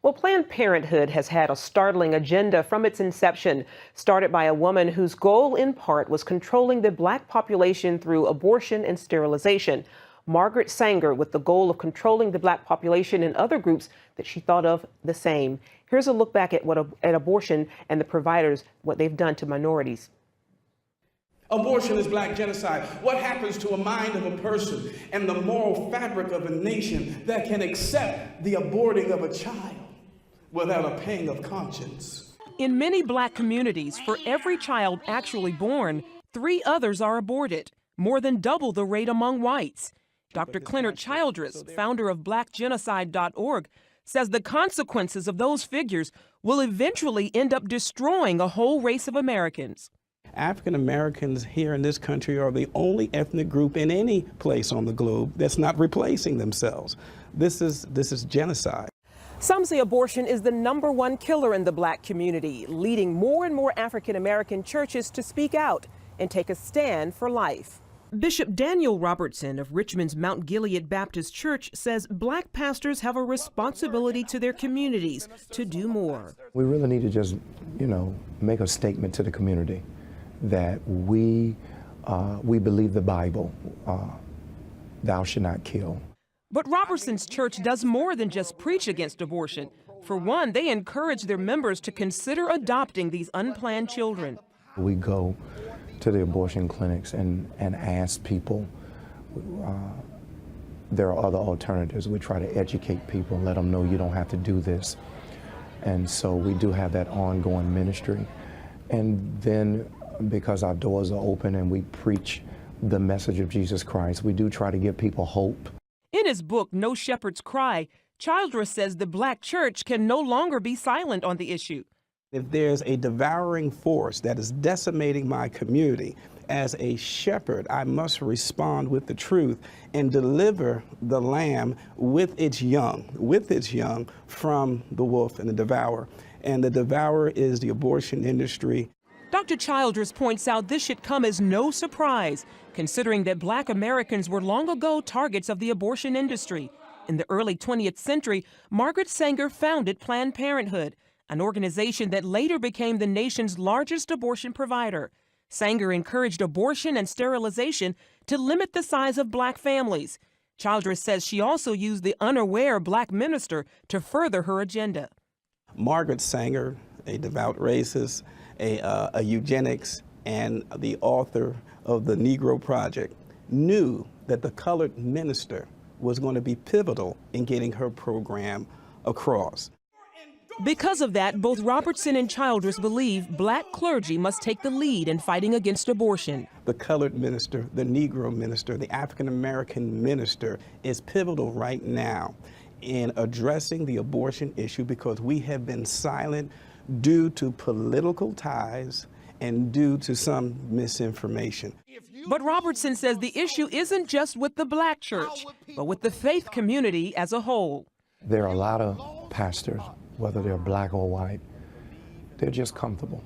Well, Planned Parenthood has had a startling agenda from its inception, started by a woman whose goal in part was controlling the Black population through abortion and sterilization. Margaret Sanger with the goal of controlling the Black population and other groups that she thought of the same. Here's a look back at at abortion and the providers, what they've done to minorities. Abortion is Black genocide. What happens to a mind of a person and the moral fabric of a nation that can accept the aborting of a child without a pang of conscience? In many Black communities, for every child actually born, 3 others are aborted, more than double the rate among whites. Dr. Clennard Childress, founder of blackgenocide.org, says the consequences of those figures will eventually end up destroying a whole race of Americans. African Americans here in this country are the only ethnic group in any place on the globe that's not replacing themselves. This is genocide. Some say abortion is the #1 killer in the Black community, leading more and more African American churches to speak out and take a stand for life. Bishop Daniel Robertson of Richmond's Mount Gilead Baptist Church says Black pastors have a responsibility to their communities to do more. We really need to just, make a statement to the community that we believe the Bible, thou shalt not kill. But Robertson's church does more than just preach against abortion. For one, they encourage their members to consider adopting these unplanned children. We go to the abortion clinics and ask people, there are other alternatives. We try to educate people and let them know you don't have to do this. And so we do have that ongoing ministry. And then because our doors are open and we preach the message of Jesus Christ, we do try to give people hope. In his book, No Shepherd's Cry, Childress says the Black church can no longer be silent on the issue. If there's a devouring force that is decimating my community, as a shepherd, I must respond with the truth and deliver the lamb with its young from the wolf and the devourer. And the devourer is the abortion industry. Dr. Childress points out this should come as no surprise, considering that Black Americans were long ago targets of the abortion industry. In the early 20th century, Margaret Sanger founded Planned Parenthood, an organization that later became the nation's largest abortion provider. Sanger encouraged abortion and sterilization to limit the size of Black families. Childress says she also used the unaware Black minister to further her agenda. Margaret Sanger, a devout racist, a eugenics, and the author of the Negro Project, knew that the colored minister was going to be pivotal in getting her program across. Because of that, both Robertson and Childress believe Black clergy must take the lead in fighting against abortion. The colored minister, the Negro minister, the African American minister is pivotal right now in addressing the abortion issue because we have been silent due to political ties and due to some misinformation. But Robertson says the issue isn't just with the Black church, but with the faith community as a whole. There are a lot of pastors, whether they're Black or white, they're just comfortable.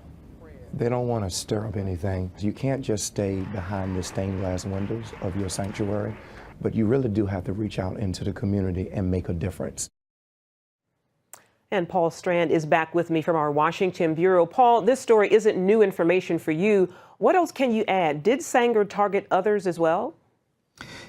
They don't want to stir up anything. You can't just stay behind the stained glass windows of your sanctuary, but you really do have to reach out into the community and make a difference. And Paul Strand is back with me from our Washington bureau. Paul, this story isn't new information for you. What else can you add? Did Sanger target others as well?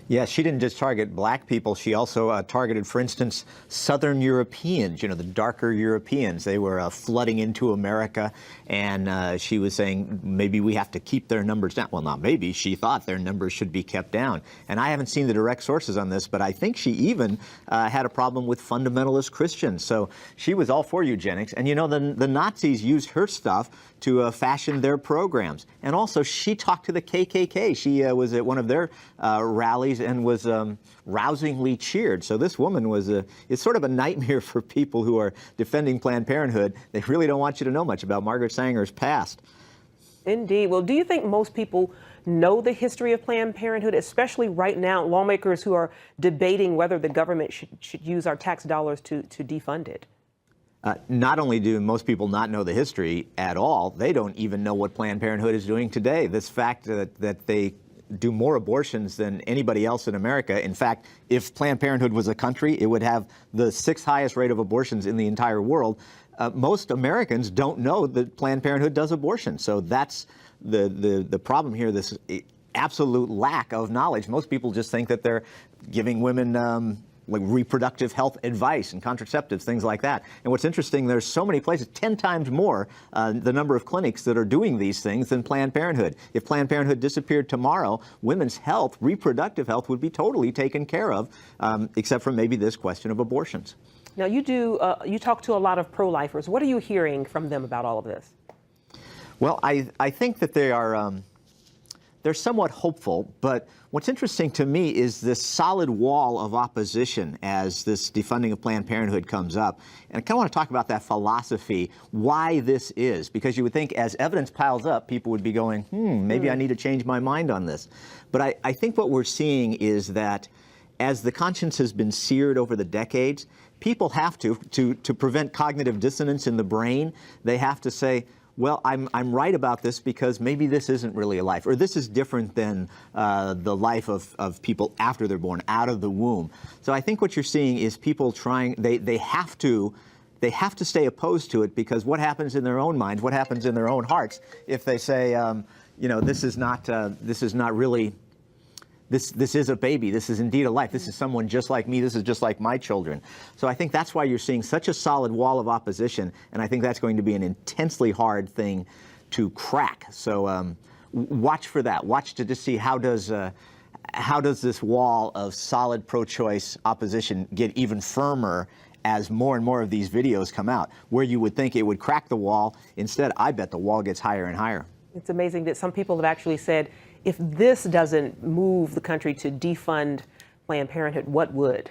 Yes, she didn't just target Black people. She also targeted, for instance, Southern Europeans, the darker Europeans. They were flooding into America, and she was saying maybe we have to keep their numbers down. Well, not maybe. She thought their numbers should be kept down. And I haven't seen the direct sources on this, but I think she even had a problem with fundamentalist Christians. So she was all for eugenics. And, the Nazis used her stuff to fashion their programs. And also, she talked to the KKK. She was at one of their rallies and was rousingly cheered. So this woman is sort of a nightmare for people who are defending Planned Parenthood. They really don't want you to know much about Margaret Sanger's past. Indeed. Well, do you think most people know the history of Planned Parenthood, especially right now, lawmakers who are debating whether the government should use our tax dollars to defund it? Not only do most people not know the history at all, they don't even know what Planned Parenthood is doing today. This fact that they do more abortions than anybody else in America. In fact, if Planned Parenthood was a country, it would have the 6th highest rate of abortions in the entire world. Most Americans don't know that Planned Parenthood does abortion. So that's the problem here, this absolute lack of knowledge. Most people just think that they're giving women like reproductive health advice and contraceptives, things like that. And what's interesting, there's so many places, 10 times more the number of clinics that are doing these things than Planned Parenthood. If Planned Parenthood disappeared tomorrow, women's health, reproductive health, would be totally taken care of, except for maybe this question of abortions. Now, you talk to a lot of pro-lifers. What are you hearing from them about all of this? Well, I think that they're somewhat hopeful, but what's interesting to me is this solid wall of opposition as this defunding of Planned Parenthood comes up. And I kind of want to talk about that philosophy, why this is, because you would think as evidence piles up, people would be going, maybe I need to change my mind on this. But I think what we're seeing is that as the conscience has been seared over the decades, people have to prevent cognitive dissonance in the brain, they have to say, well, I'm right about this because maybe this isn't really a life, or this is different than the life of people after they're born, out of the womb. So I think what you're seeing is people trying, they have to stay opposed to it, because what happens in their own minds, what happens in their own hearts, if they say, you know, this is not really, this is a baby, this is indeed a life, this is someone just like me, this is just like my children. So I think that's why you're seeing such a solid wall of opposition, and I think that's going to be an intensely hard thing to crack. So watch for that. Watch to just see how does this wall of solid pro-choice opposition get even firmer as more and more of these videos come out. Where you would think it would crack the wall, instead I bet the wall gets higher and higher. It's amazing that some people have actually said, if this doesn't move the country to defund Planned Parenthood, what would?